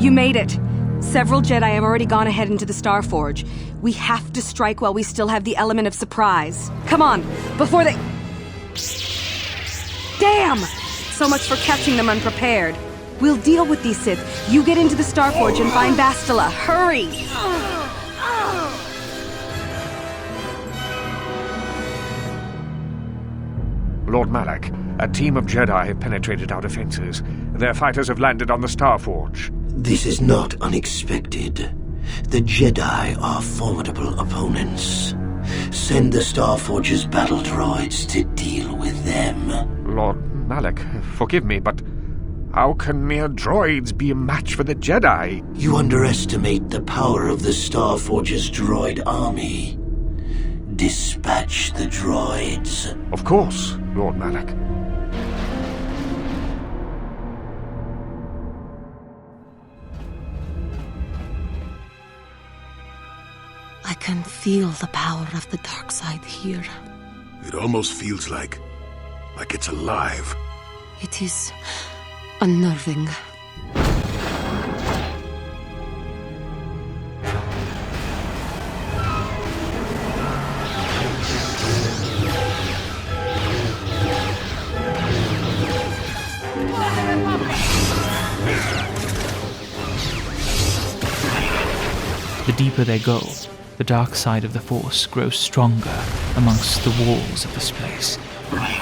You made it. Several Jedi have already gone ahead into the Star Forge. We have to strike while we still have the element of surprise. Come on, before they... Damn! So much for catching them unprepared. We'll deal with these Sith. You get into the Star Forge and find Bastila. Hurry! Lord Malak, a team of Jedi have penetrated our defenses. Their fighters have landed on the Star Forge. This is not unexpected. The Jedi are formidable opponents. Send the Star Forge's battle droids to deal with them. Lord Malak, forgive me, but how can mere droids be a match for the Jedi? You underestimate the power of the Star Forge's droid army. Dispatch the droids. Of course, Lord Malak. I can feel the power of the dark side here. It almost feels like it's alive. It is unnerving. The deeper they go, the dark side of the Force grows stronger amongst the walls of this place.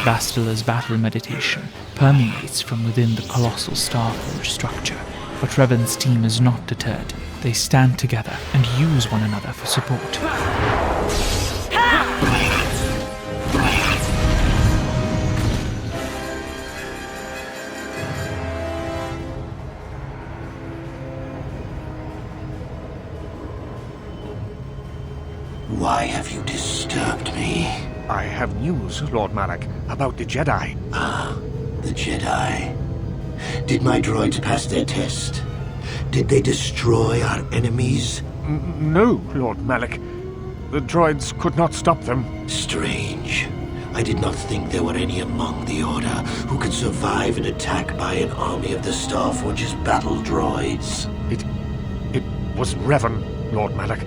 Bastila's battle meditation permeates from within the colossal Starforge structure, but Revan's team is not deterred. They stand together and use one another for support. Why have you disturbed me? I have news, Lord Malak, about the Jedi. Ah, the Jedi. Did my droids pass their test? Did they destroy our enemies? No, Lord Malak. The droids could not stop them. Strange. I did not think there were any among the Order who could survive an attack by an army of the Starforge's battle droids. It was Revan, Lord Malak.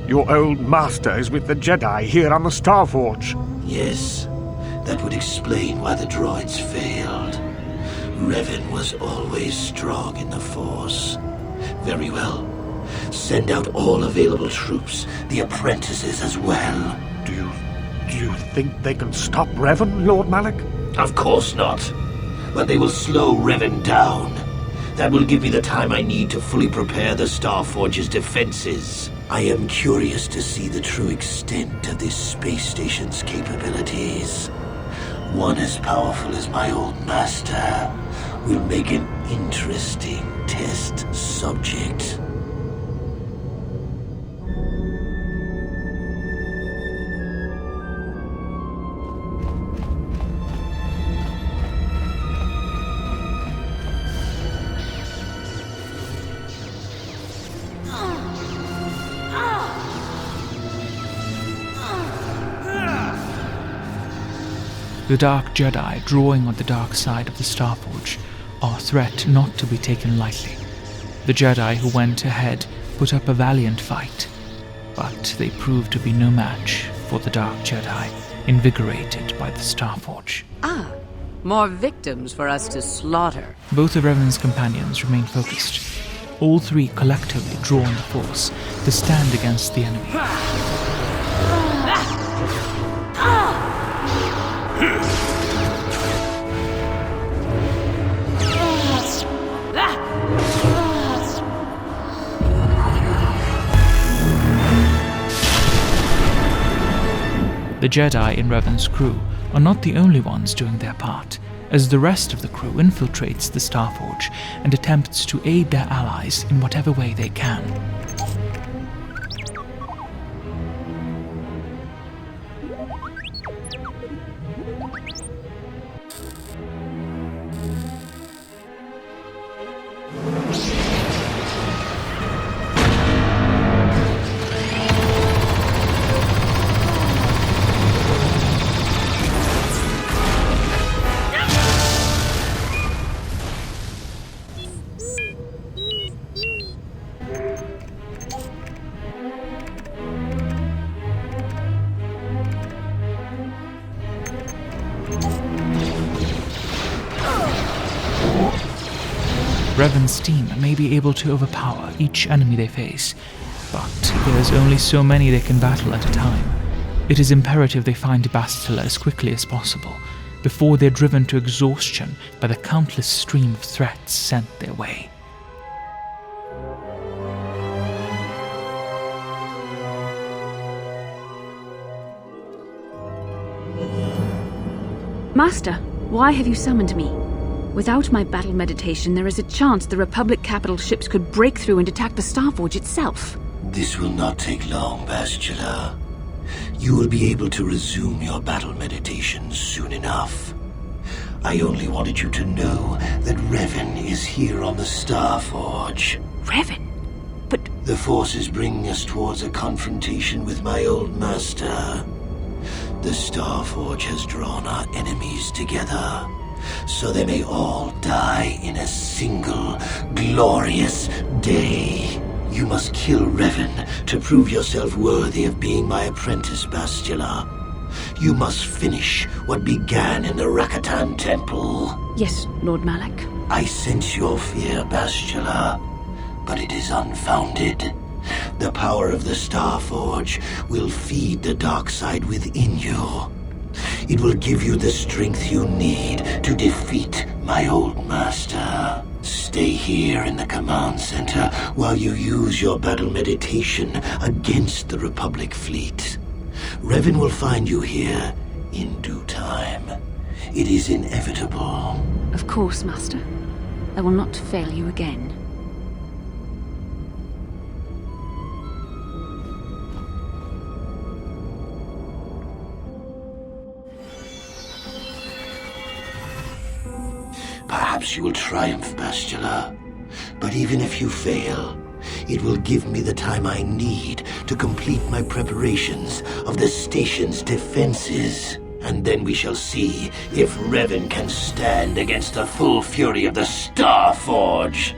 Your old master is with the Jedi here on the Starforge. Yes, that would explain why the droids failed. Revan was always strong in the Force. Very well. Send out all available troops, the apprentices as well. Do you think they can stop Revan, Lord Malak? Of course not. But they will slow Revan down. That will give me the time I need to fully prepare the Starforge's defenses. I am curious to see the true extent of this space station's capabilities. One as powerful as my old master will make an interesting test subject. The Dark Jedi drawing on the dark side of the Starforge are a threat not to be taken lightly. The Jedi who went ahead put up a valiant fight, but they proved to be no match for the Dark Jedi, invigorated by the Starforge. Ah, more victims for us to slaughter. Both of Revan's companions remain focused. All three collectively draw on the Force to stand against the enemy. The Jedi in Revan's crew are not the only ones doing their part, as the rest of the crew infiltrates the Starforge and attempts to aid their allies in whatever way they can. Revan's team may be able to overpower each enemy they face, but there's only so many they can battle at a time. It is imperative they find Bastila as quickly as possible, before they're driven to exhaustion by the countless stream of threats sent their way. Master, why have you summoned me? Without my battle meditation, there is a chance the Republic capital ships could break through and attack the Starforge itself. This will not take long, Bastila. You will be able to resume your battle meditation soon enough. I only wanted you to know that Revan is here on the Starforge. Revan? But... The Force is bringing us towards a confrontation with my old master. The Starforge has drawn our enemies together, so they may all die in a single, glorious day. You must kill Revan to prove yourself worthy of being my apprentice, Bastila. You must finish what began in the Rakatan Temple. Yes, Lord Malak. I sense your fear, Bastila, but it is unfounded. The power of the Starforge will feed the dark side within you. It will give you the strength you need to defeat my old master. Stay here in the command center while you use your battle meditation against the Republic fleet. Revan will find you here in due time. It is inevitable. Of course, Master. I will not fail you again. Perhaps you will triumph, Bastila. But even if you fail, it will give me the time I need to complete my preparations of the station's defenses. And then we shall see if Revan can stand against the full fury of the Starforge.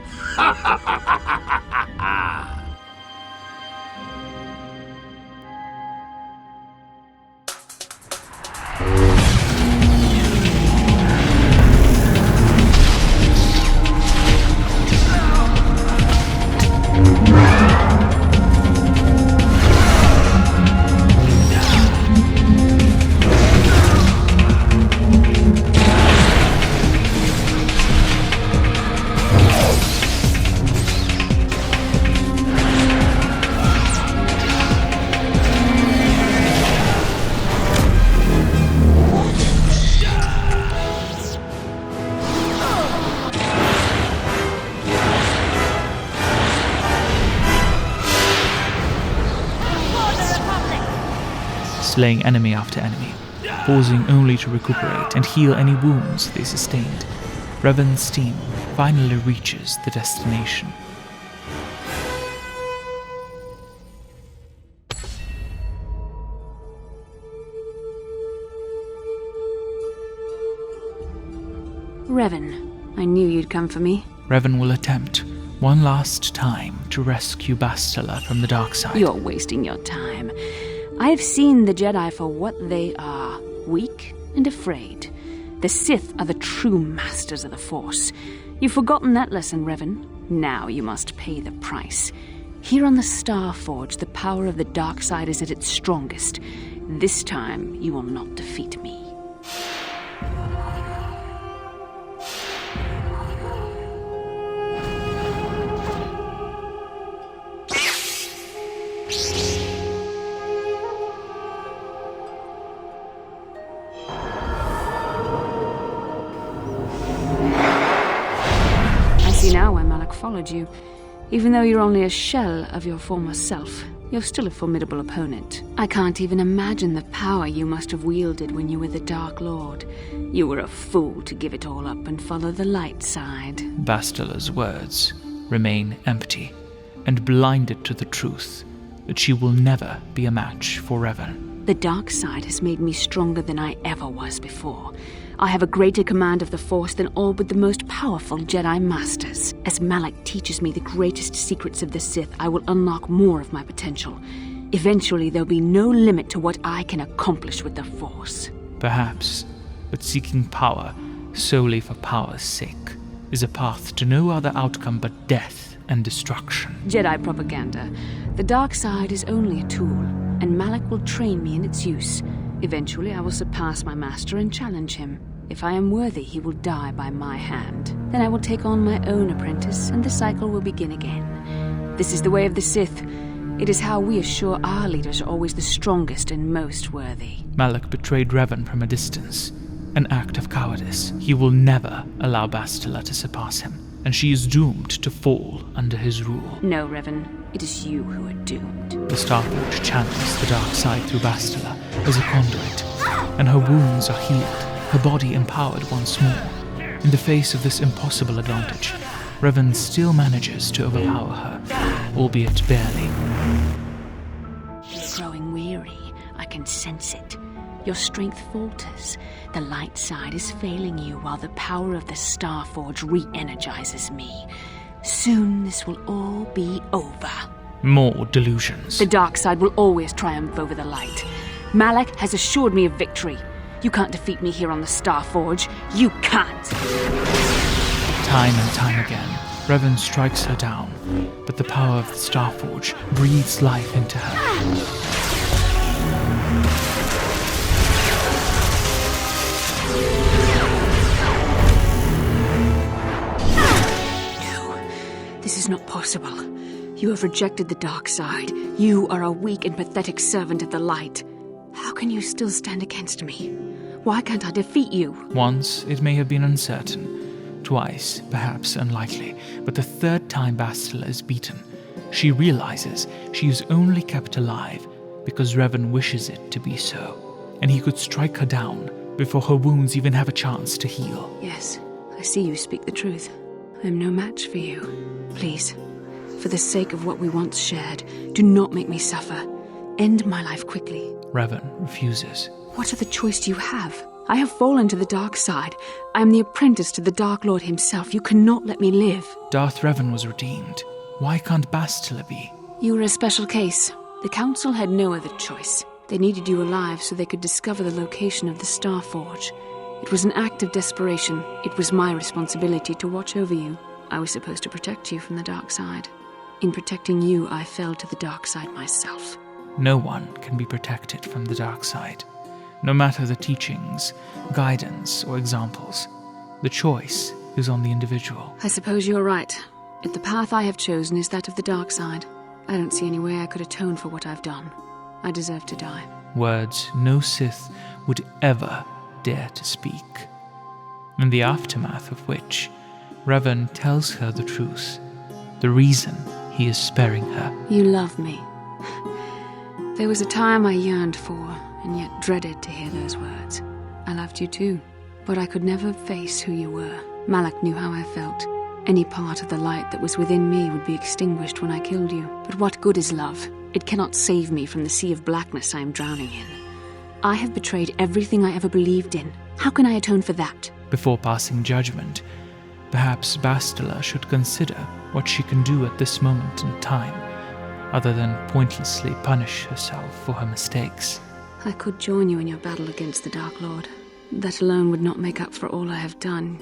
Slaying enemy after enemy, pausing only to recuperate and heal any wounds they sustained, Revan's team finally reaches the destination. Revan, I knew you'd come for me. Revan will attempt, one last time, to rescue Bastila from the dark side. You're wasting your time. I've seen the Jedi for what they are, weak and afraid. The Sith are the true masters of the Force. You've forgotten that lesson, Revan. Now you must pay the price. Here on the Starforge, the power of the dark side is at its strongest. This time, you will not defeat me. Now why Malak followed you. Even though you're only a shell of your former self, you're still a formidable opponent. I can't even imagine the power you must have wielded when you were the Dark Lord. You were a fool to give it all up and follow the light side. Bastila's words remain empty and blinded to the truth that she will never be a match for Revan. The dark side has made me stronger than I ever was before. I have a greater command of the Force than all but the most powerful Jedi Masters. As Malak teaches me the greatest secrets of the Sith, I will unlock more of my potential. Eventually, there'll be no limit to what I can accomplish with the Force. Perhaps, but seeking power solely for power's sake is a path to no other outcome but death and destruction. Jedi propaganda. The dark side is only a tool, and Malak will train me in its use. Eventually, I will surpass my master and challenge him. If I am worthy, he will die by my hand. Then I will take on my own apprentice, and the cycle will begin again. This is the way of the Sith. It is how we assure our leaders are always the strongest and most worthy. Malak betrayed Revan from a distance, an act of cowardice. He will never allow Bastila to surpass him, and she is doomed to fall under his rule. No, Revan, it is you who are doomed. The Starforge channels the dark side through Bastila as a conduit, and her wounds are healed, her body empowered once more. In the face of this impossible advantage, Revan still manages to overpower her, albeit barely. You're growing weary. I can sense it. Your strength falters. The light side is failing you while the power of the Starforge re-energizes me. Soon this will all be over. More delusions. The dark side will always triumph over the light. Malak has assured me of victory. You can't defeat me here on the Starforge. You can't! Time and time again, Revan strikes her down, but the power of the Starforge breathes life into her. This is not possible. You have rejected the dark side. You are a weak and pathetic servant of the light. How can you still stand against me? Why can't I defeat you? Once, it may have been uncertain. Twice, perhaps unlikely. But the third time Bastila is beaten, she realizes she is only kept alive because Revan wishes it to be so. And he could strike her down before her wounds even have a chance to heal. Yes, I see you speak the truth. I am no match for you. Please, for the sake of what we once shared, do not make me suffer. End my life quickly. Revan refuses. What other choice do you have? I have fallen to the dark side. I am the apprentice to the Dark Lord himself. You cannot let me live. Darth Revan was redeemed. Why can't Bastila be? You were a special case. The Council had no other choice. They needed you alive so they could discover the location of the Starforge. It was an act of desperation. It was my responsibility to watch over you. I was supposed to protect you from the dark side. In protecting you, I fell to the dark side myself. No one can be protected from the dark side. No matter the teachings, guidance, or examples, the choice is on the individual. I suppose you're right. If the path I have chosen is that of the dark side, I don't see any way I could atone for what I've done. I deserve to die. Words no Sith would ever dare to speak. In the aftermath of which, Revan tells her the truth, the reason he is sparing her. You love me. There was a time I yearned for, and yet dreaded to hear those words. I loved you too, but I could never face who you were. Malak knew how I felt. Any part of the light that was within me would be extinguished when I killed you. But what good is love? It cannot save me from the sea of blackness I am drowning in. I have betrayed everything I ever believed in. How can I atone for that? Before passing judgment, perhaps Bastila should consider what she can do at this moment in time, other than pointlessly punish herself for her mistakes. I could join you in your battle against the Dark Lord. That alone would not make up for all I have done.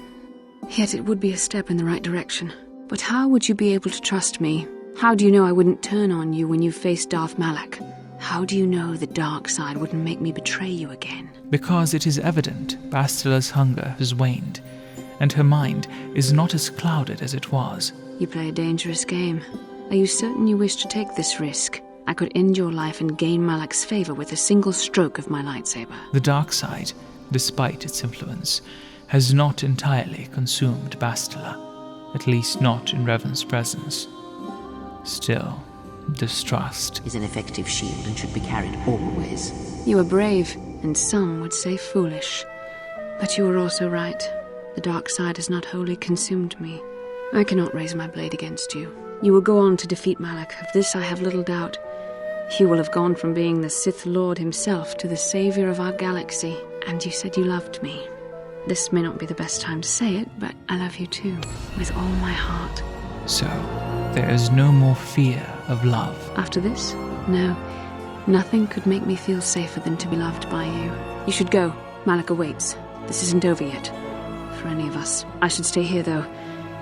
Yet it would be a step in the right direction. But how would you be able to trust me? How do you know I wouldn't turn on you when you faced Darth Malak? How do you know the dark side wouldn't make me betray you again? Because it is evident Bastila's hunger has waned, and her mind is not as clouded as it was. You play a dangerous game. Are you certain you wish to take this risk? I could end your life and gain Malak's favor with a single stroke of my lightsaber. The dark side, despite its influence, has not entirely consumed Bastila, at least not in Revan's presence. Still, distrust is an effective shield and should be carried always. You are brave, and some would say foolish. But you are also right. The dark side has not wholly consumed me. I cannot raise my blade against you. You will go on to defeat Malak, of this I have little doubt. You will have gone from being the Sith Lord himself to the savior of our galaxy, and you said you loved me. This may not be the best time to say it, but I love you too, with all my heart. So, there is no more fear of love. After this? No. Nothing could make me feel safer than to be loved by you. You should go. Malak awaits. This isn't over yet. For any of us. I should stay here, though.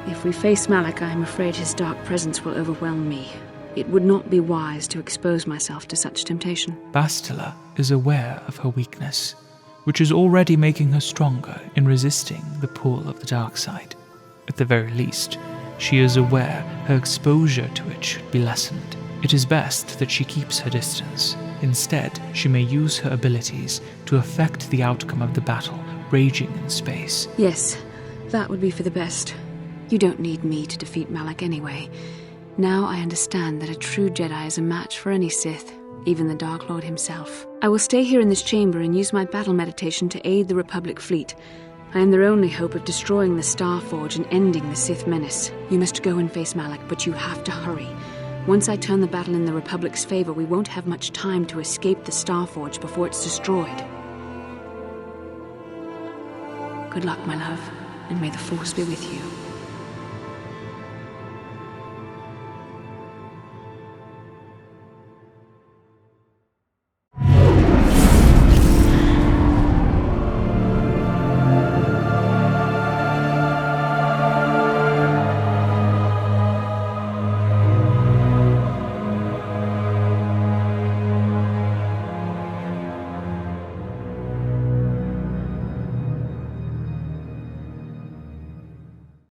If we face Malak, I am afraid his dark presence will overwhelm me. It would not be wise to expose myself to such temptation. Bastila is aware of her weakness, which is already making her stronger in resisting the pull of the dark side. At the very least, she is aware her exposure to it should be lessened. It is best that she keeps her distance. Instead, she may use her abilities to affect the outcome of the battle raging in space. Yes, that would be for the best. You don't need me to defeat Malak anyway. Now I understand that a true Jedi is a match for any Sith, even the Dark Lord himself. I will stay here in this chamber and use my battle meditation to aid the Republic fleet. I am their only hope of destroying the Star Forge and ending the Sith menace. You must go and face Malak, but you have to hurry. Once I turn the battle in the Republic's favor, we won't have much time to escape the Star Forge before it's destroyed. Good luck, my love, and may the Force be with you.